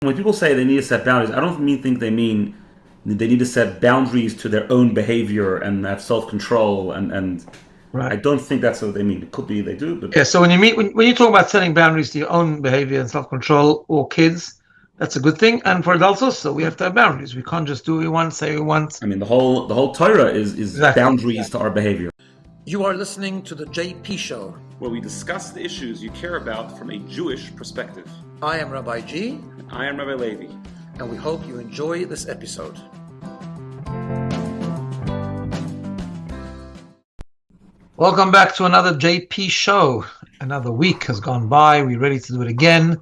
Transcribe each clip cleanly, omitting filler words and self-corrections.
when people say they need to set boundaries, I don't think they mean they need to set boundaries to their own behavior and have self-control, and I Right. don't think that's what they mean. It could be they do, but Yeah. So when you talk about setting boundaries to your own behavior and self-control or kids, that's a good thing. And for adults also, we have to have boundaries. We can't just do what we want, say what we want. I mean the whole Torah is Exactly. boundaries to our behavior, You are listening to the JP Show. where we discuss the issues you care about from a Jewish perspective. I am Rabbi G, I am Rabbi Levi. and we hope you enjoy this episode. Welcome back to another JP Show. Another week has gone by. We're ready to do it again.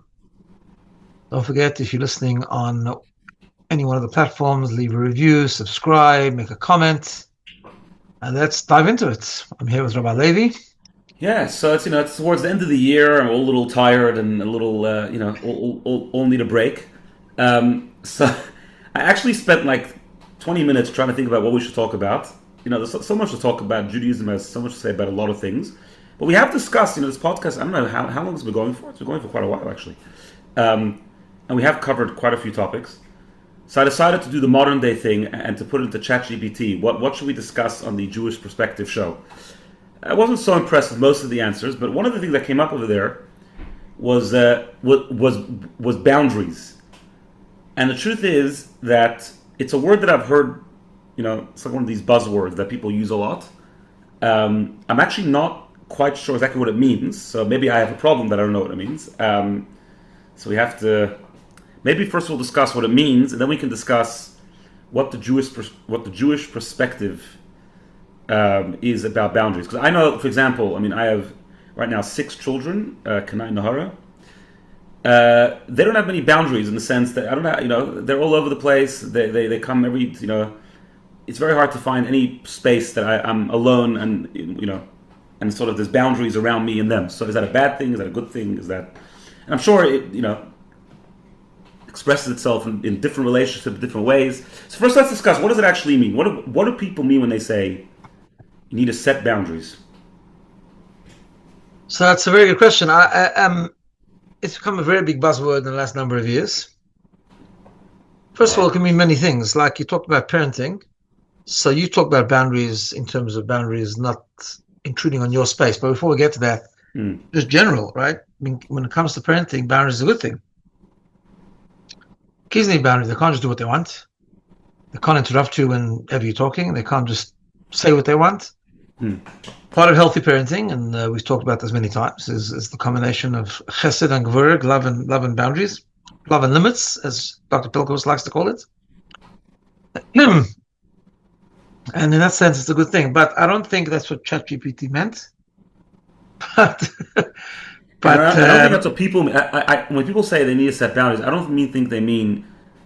Don't forget, if you're listening on any one of the platforms, leave a review, subscribe, make a comment, and let's dive into it. I'm here with Rabbi Levi. Yeah, so it's towards the end of the year. I'm all a little tired and a little all need a break. So I actually spent like 20 minutes trying to think about what we should talk about. There's so much to talk about. Judaism has so much to say about a lot of things. But we have discussed, this podcast, I don't know how long it's been going for. It's been going for quite a while, actually. And we have covered quite a few topics. So I decided to do the modern day thing and to put it into ChatGPT. What should we discuss on the Jewish Perspective show? I wasn't so impressed with most of the answers, but one of the things that came up over there was boundaries. And the truth is that it's a word that I've heard, it's like one of these buzzwords that people use a lot. I'm actually not quite sure exactly what it means, so maybe I have a problem that I don't know what it means. So we have to, maybe first we'll discuss what it means, and then we can discuss what the Jewish perspective is about boundaries. Because I know, for example, I have right now 6 children, Kanai Nahara. They don't have many boundaries in the sense that I don't know, they're all over the place. They come every, it's very hard to find any space that I'm alone and sort of there's boundaries around me and them. So is that a bad thing? Is that a good thing? And I'm sure it, expresses itself in different relationships, different ways. So first, let's discuss, what does it actually mean? What do people mean when they say you need to set boundaries? So that's a very good question. It's become a very big buzzword in the last number of years. First of all, it can mean many things. Like you talked about parenting. So you talk about boundaries in terms of boundaries not intruding on your space. But before we get to that, just general, right? When it comes to parenting, boundaries is a good thing. Kids need boundaries. They can't just do what they want. They can't interrupt you whenever you're talking. They can't just say what they want. Part of healthy parenting, and we've talked about this many times, is the combination of chesed and gvurah, love and boundaries, love and limits, as Dr. Pilkos likes to call it. And in that sense, it's a good thing. But I don't think that's what ChatGPT meant. But I don't think that's what people mean. When people say they need to set boundaries, I don't think they mean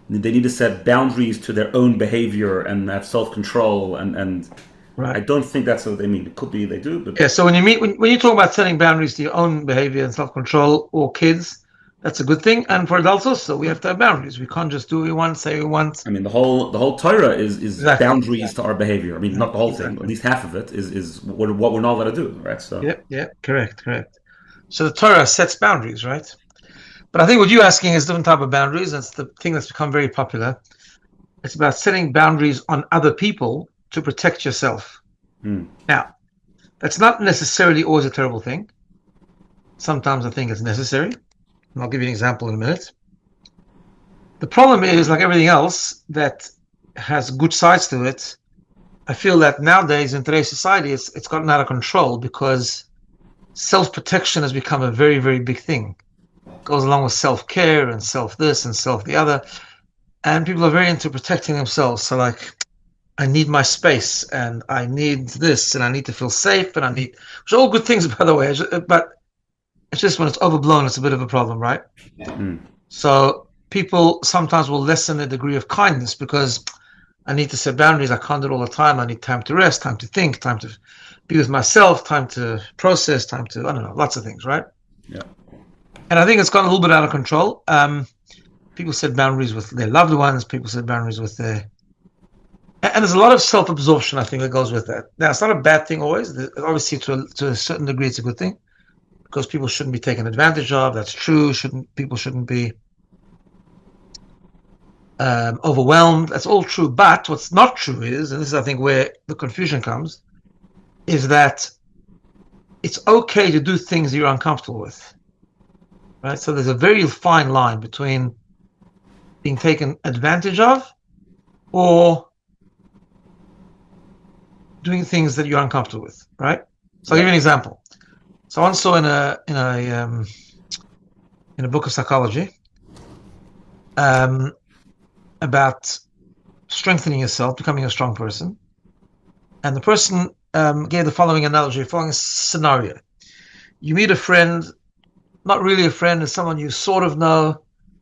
they need to set boundaries to their own behavior and have self-control, and right. I don't think that's what they mean. It could be they do, but yeah. So when you talk about setting boundaries to your own behavior and self-control or kids, that's a good thing. And for adults also, we have to have boundaries. We can't just do what we want, say what we want. The whole Torah is Exactly. boundaries to our behavior. Not the whole thing, at least half of it is what we're not allowed to do, right? So yeah, correct. So the Torah sets boundaries, right? But I think what you're asking is a different type of boundaries. That's the thing that's become very popular. It's about setting boundaries on other people to protect yourself. Now, that's not necessarily always a terrible thing. Sometimes I think it's necessary. And I'll give you an example in a minute. The problem is, like everything else that has good sides to it, I feel that nowadays in today's society, it's gotten out of control because self-protection has become a very, very big thing. It goes along with self-care and self-this and self-the other. And people are very into protecting themselves. So like, I need my space and I need this and I need to feel safe and which are all good things, by the way. But it's just when it's overblown, it's a bit of a problem, right? So people sometimes will lessen the degree of kindness because I need to set boundaries. I can't do it all the time. I need time to rest, time to think, time to be with myself, time to process, time to, I don't know, lots of things, right? Yeah. And I think it's gone a little bit out of control. People set boundaries with their loved ones. People set boundaries with their... And there's a lot of self-absorption, I think, that goes with that. Now, it's not a bad thing always. Obviously, to a certain degree, it's a good thing because people shouldn't be taken advantage of. That's true. People shouldn't be overwhelmed. That's all true. But what's not true is, and this is, I think, where the confusion comes, is that it's okay to do things you're uncomfortable with, right? So there's a very fine line between being taken advantage of or doing things that you're uncomfortable with, right? So I'll give you an example. So I once saw in a book of psychology about strengthening yourself, becoming a strong person, and the person gave the following analogy, following scenario. You meet a friend, not really a friend, it's someone you sort of know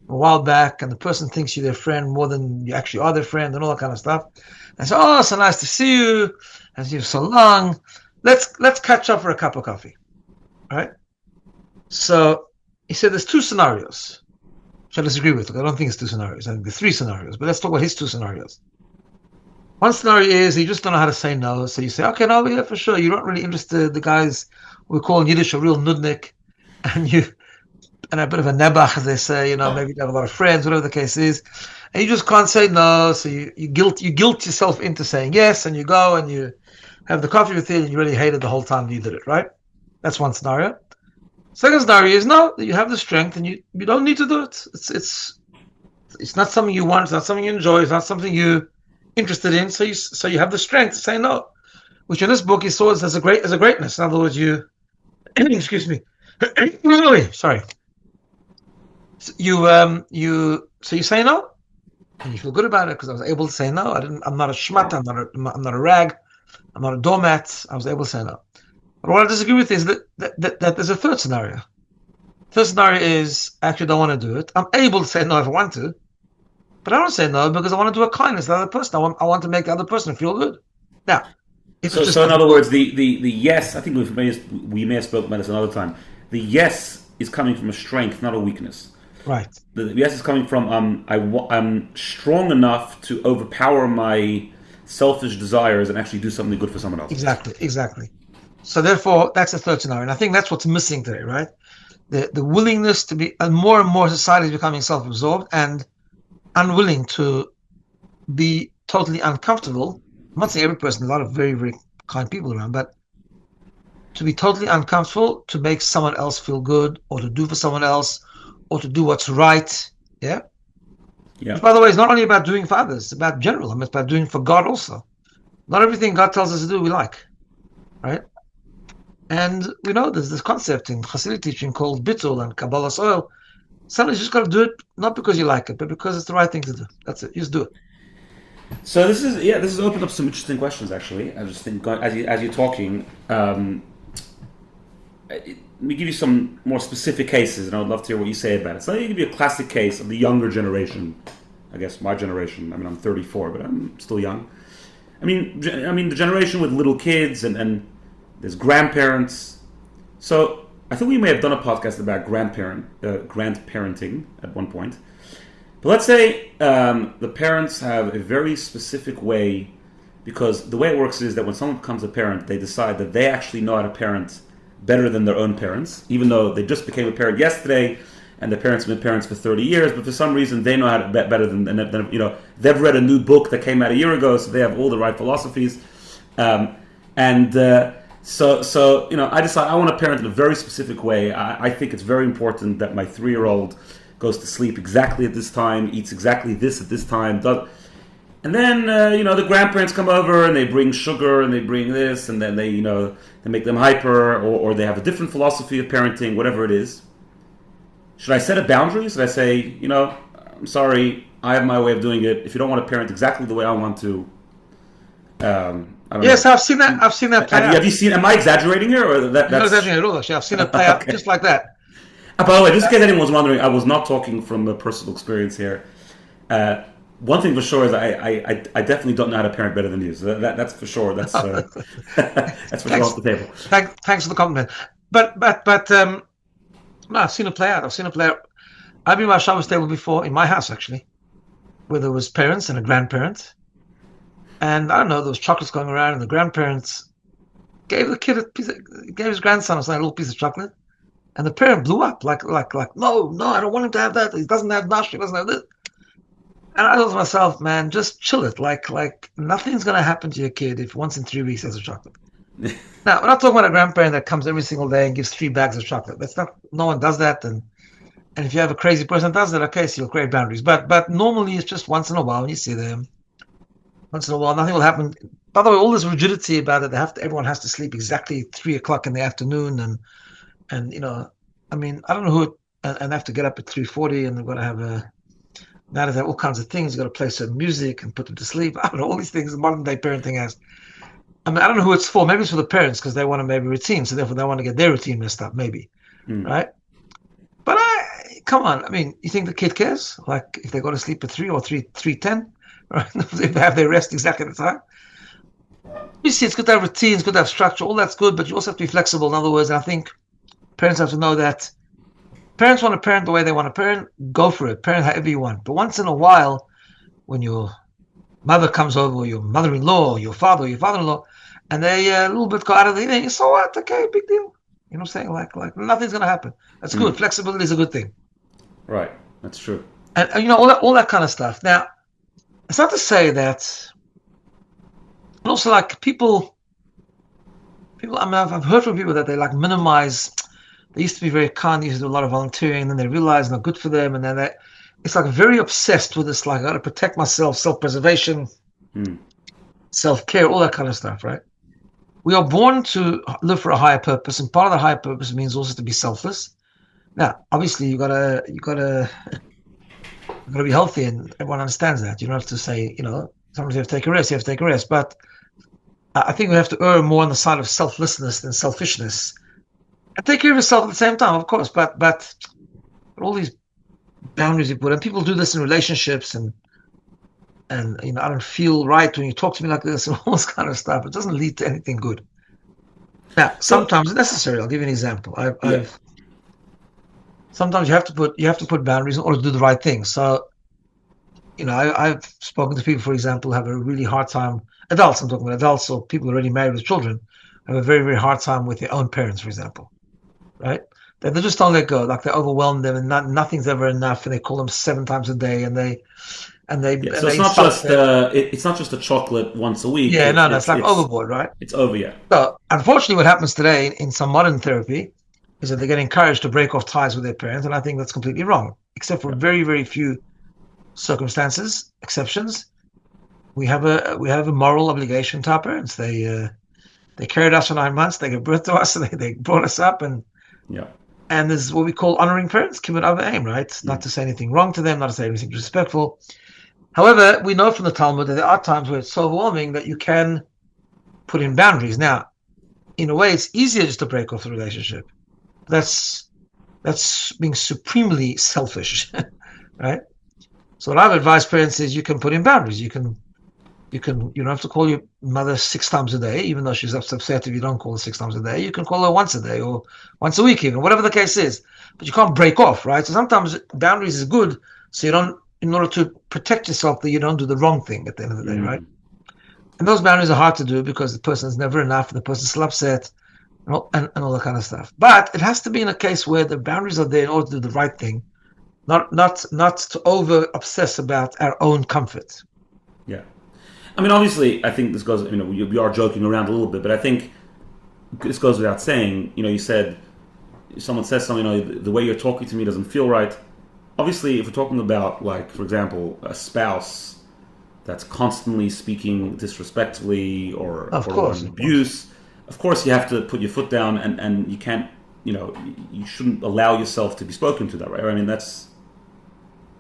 a while back, and the person thinks you're their friend more than you actually are their friend, and all that kind of stuff. And so, oh, so nice to see you, and see you so long. Let's catch up for a cup of coffee, right? So he said there's two scenarios, which I disagree with. I don't think it's two scenarios. I think there's three scenarios, but let's talk about his two scenarios. One scenario is you just don't know how to say no, so you say, okay, no, yeah, for sure. You're not really interested. The guys we call in Yiddish a real nudnik, and a bit of a nebach, as they say, maybe you have a lot of friends, whatever the case is, and you just can't say no, so you guilt yourself into saying yes, and you go and you have the coffee with it, and you really hate it the whole time you did it, right? That's one scenario. Second scenario is no, you have the strength, and you don't need to do it. It's not something you want, it's not something you enjoy, it's not something you're interested in, so you have the strength to say no, which in this book he saw as a greatness. In other words, you excuse me, sorry. You say no, and you feel good about it because I was able to say no. I'm not a schmutt. I'm not a rag. I'm not a doormat. I was able to say no. But what I disagree with is that there's a third scenario. Third scenario is I actually don't want to do it. I'm able to say no if I want to, but I don't say no because I want to do a kindness to the other person. I want to make the other person feel good. Now, so in other words, the yes, I think we may have spoken about this another time. The yes is coming from a strength, not a weakness. Right. The yes is coming from I'm strong enough to overpower my selfish desires and actually do something good for someone else. Exactly. So therefore, that's the third scenario, and I think that's what's missing today, right? The willingness to be, and more society is becoming self-absorbed and unwilling to be totally uncomfortable. I'm not saying every person, a lot of very, very kind people around, but to be totally uncomfortable to make someone else feel good, or to do for someone else, or to do what's right. Yeah. Which, by the way, it's not only about doing for others, it's about general. It's about doing for God also. Not everything God tells us to do we like, right? And we know there's this concept in Hasidic teaching called bittul and Kabbalah soil. Sometimes you just got to do it not because you like it, but because it's the right thing to do. That's it. You just do it. So this has opened up some interesting questions. Actually, I just think as you're talking, let me give you some more specific cases, and I would love to hear what you say about it. So let me give you a classic case of the younger generation. I guess my generation. I mean, I'm 34, but I'm still young. I mean, the generation with little kids and there's grandparents. So I think we may have done a podcast about grandparenting at one point. But let's say the parents have a very specific way, because the way it works is that when someone becomes a parent, they decide that they actually know how to parent better than their own parents, even though they just became a parent yesterday and their parents have been parents for 30 years, but for some reason they know how to better than they've read a new book that came out a year ago, so they have all the right philosophies. So I decide I want to parent in a very specific way. I think it's very important that my 3-year-old goes to sleep exactly at this time, eats exactly this at this time, and then the grandparents come over and they bring sugar and they bring this, and then they make them hyper, or they have a different philosophy of parenting, whatever it is. Should I set a boundary? Should I say, I'm sorry, I have my way of doing it. If you don't want to parent exactly the way I want to, I don't know. I've seen that. I've seen that play out. Have you seen? Am I exaggerating here, or that's not exaggerating at all? Actually, I've seen it play out just like that. By the way, just in case anyone was wondering, I was not talking from a personal experience here. One thing for sure is I definitely don't know how to parent better than you. So that's for sure. That's that's for sure off the table. Thanks for the compliment. But no, I've seen it play out. I've been by a Shabbos table before in my house, actually, where there was parents and a grandparent, and I don't know, there was chocolates going around, and the grandparents gave the kid gave his grandson a little piece of chocolate, and the parent blew up like no, I don't want him to have that. He doesn't have nash. He doesn't have this. And I thought to myself, man, just chill it. Like nothing's gonna happen to your kid if once in 3 weeks there's a chocolate. Now, we're not talking about a grandparent that comes every single day and gives 3 bags of chocolate. That's not. No one does that. And if you have a crazy person that does that, okay, so you'll create boundaries. But normally it's just once in a while when you see them. Once in a while, nothing will happen. By the way, all this rigidity about it, everyone has to sleep exactly 3 o'clock in the afternoon, and I mean, I don't know who, and they have to get up at 3:40, and they're going to have now they have all kinds of things. You've got to play certain music and put them to sleep. I don't know, all these things the modern day parenting has. I mean, I don't know who it's for. Maybe it's for the parents because they want to maybe routine, so therefore they want to get their routine messed up, maybe, right? But come on, I mean, you think the kid cares? Like if they go to sleep at 3 or 3:10, right? If they have their rest exactly at the time. You see, it's good to have routines, good to have structure, all that's good, but you also have to be flexible. In other words, I think parents have to know that parents want to parent the way they want to parent, go for it, parent however you want. But once in a while, when your mother comes over, or your mother-in-law, or your father, or your father-in-law, and they a little bit go out of the thing, so what? Okay, big deal. You know what I'm saying? Like nothing's going to happen. That's good. Flexibility is a good thing. Right. That's true. And all that kind of stuff. Now, it's not to say that, and also like people, I mean, I've heard from people that they like minimize. They used to be very kind, they used to do a lot of volunteering, and then they realize it's not good for them, and then it's like very obsessed with this, like I got to protect myself, self-preservation, self-care, all that kind of stuff, right? We are born to live for a higher purpose, and part of the higher purpose means also to be selfless. Now, obviously, you gotta be healthy, and everyone understands that. You don't have to say, sometimes you have to take a rest. You have to take a rest, but I think we have to err more on the side of selflessness than selfishness, and take care of yourself at the same time, of course. But all these boundaries you put, and people do this in relationships, and I don't feel right when you talk to me like this, and all this kind of stuff. It doesn't lead to anything good. Now, sometimes it's necessary. I'll give you an example. Sometimes you have to put boundaries in order to do the right thing. So, I've spoken to people, for example, who have a really hard time. Adults, I'm talking about adults, or people already married with children, have a very, very hard time with their own parents, for example, right? They just don't let go. Like they overwhelm them, and nothing's ever enough, and they call them 7 times a day, and they. So it's not just a chocolate once a week. Yeah, it's like overboard, right? It's over, yeah. So unfortunately, what happens today in some modern therapy is that they get encouraged to break off ties with their parents, and I think that's completely wrong. Except for very, very few circumstances, exceptions, we have a moral obligation to our parents. They carried us for 9 months. They gave birth to us. They brought us up, and this is what we call honoring parents, kibbud av v'em, right? Not to say anything wrong to them, not to say anything disrespectful. However, we know from the Talmud that there are times where it's so overwhelming that you can put in boundaries. Now, in a way, it's easier just to break off the relationship. That's being supremely selfish, right? So what I've advised parents is you can put in boundaries. You don't have to call your mother 6 times a day, even though she's upset if you don't call her 6 times a day. You can call her once a day or once a week, even whatever the case is. But you can't break off, right? So sometimes boundaries is good, so you don't. In order to protect yourself, that you don't do the wrong thing at the end of the day, right? And those boundaries are hard to do because the person is never enough, and the person's still upset, and all that kind of stuff. But it has to be in a case where the boundaries are there in order to do the right thing, not to over obsess about our own comfort. Yeah, I mean, obviously, I think this goes. We are joking around a little bit, but I think this goes without saying. You said if someone says something, the way you're talking to me doesn't feel right. Obviously, if we're talking about, like, for example, a spouse that's constantly speaking disrespectfully or abuse, of course you have to put your foot down, and you can't, you shouldn't allow yourself to be spoken to that, right? I mean, that's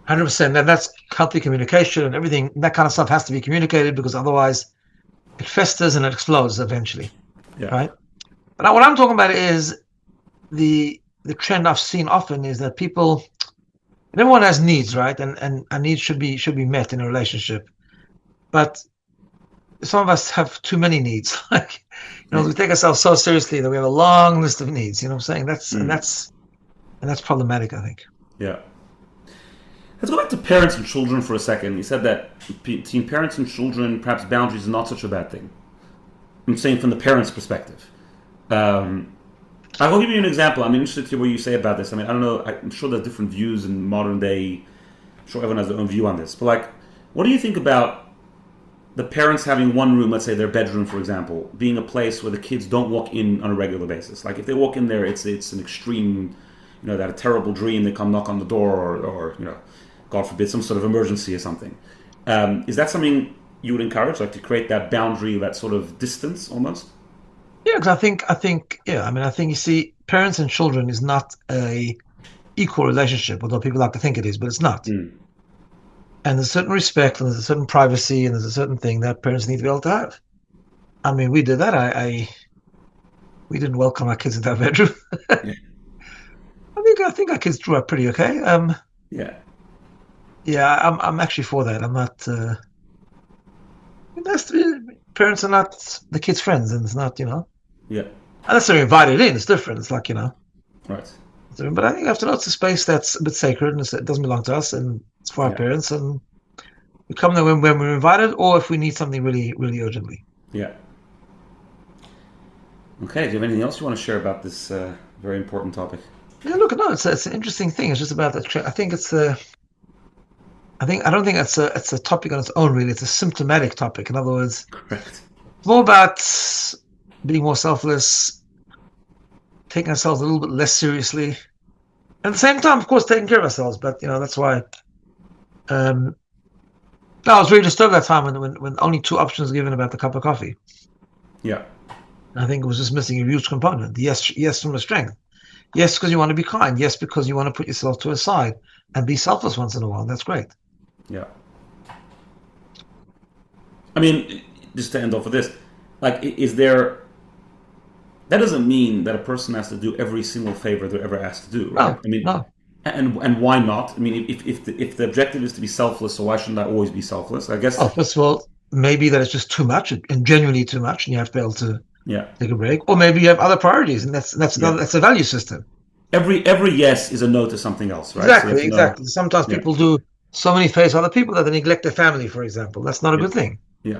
100%. And that's healthy communication, and everything. That kind of stuff has to be communicated because otherwise it festers and it explodes eventually, right? But what I'm talking about is the trend I've seen often is that people. Everyone has needs, right? And needs should be met in a relationship. But some of us have too many needs. Like, we take ourselves so seriously that we have a long list of needs. You know what I'm saying? That's problematic, I think. Yeah. Let's go back to parents and children for a second. You said that between parents and children, perhaps boundaries is not such a bad thing. I'm saying from the parents' perspective. I will give you an example. I'm interested to hear what you say about this. I mean, I don't know. I'm sure there's different views in modern day. I'm sure everyone has their own view on this. But, like, What do you think about the parents having one room, let's say their bedroom, for example, being a place where the kids don't walk in on a regular basis? Like if they walk in there, it's an extreme, that a terrible dream, they come knock on the door, or God forbid, some sort of emergency or something. Is that something you would encourage, like to create that boundary, that sort of distance almost? Yeah, because I think you see, parents and children is not a equal relationship, although people like to think it is, but it's not. Mm. And there's a certain respect, and there's a certain privacy, and there's a certain thing that parents need to be able to have. I mean, we did that. We didn't welcome our kids into our bedroom. Yeah. I think our kids grew up pretty okay. Yeah, I'm actually for that. I'm not. It has to be, parents are not the kids' friends, and it's not, Yeah. unless they're invited in. It's different. It's like, Right. But I think you have to know it's a space that's a bit sacred, and it doesn't belong to us, and it's for our parents, and we come there when we're invited, or if we need something really, really urgently. Yeah. Okay. Do you have anything else you want to share about this very important topic? Yeah, look, no, it's an interesting thing. It's just about that. I think it's a. I don't think it's a topic on its own. Really, it's a symptomatic topic. In other words, Correct. it's more about being more selfless, taking ourselves a little bit less seriously, and at the same time, of course, taking care of ourselves. But that's why. I was really disturbed that time when only two options were given about the cup of coffee. Yeah. I think it was just missing a huge component. Yes, from the strength. Yes, because you want to be kind. Yes, because you want to put yourself to a side and be selfless once in a while. That's great. Yeah. I mean, just to end off with this, like, is there? That doesn't mean that a person has to do every single favor they're ever asked to do, right? No, I mean, no. And why not? I mean, if the objective is to be selfless, so why shouldn't I always be selfless? I guess. Oh, first of all, maybe that it's just too much and genuinely too much, and you have to be able to take a break. Or maybe you have other priorities, and that's a value system. Every yes is a no to something else, right? Exactly. Sometimes people do so many favors to other people that they neglect their family, for example. That's not a good thing. Yeah.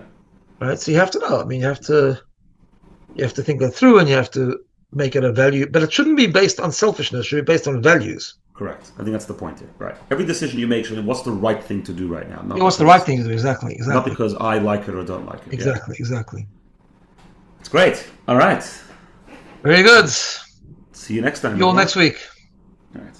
Right. So you have to know. I mean, you have to think that through, and you have to make it a value. But it shouldn't be based on selfishness. It should be based on values. Correct. I think that's the point here. Right. Every decision you make should be what's the right thing to do right now. What's the right thing to do? Exactly. Not because I like it or don't like it. Exactly. It's great. All right. Very good. See you next time. You all next week. All right.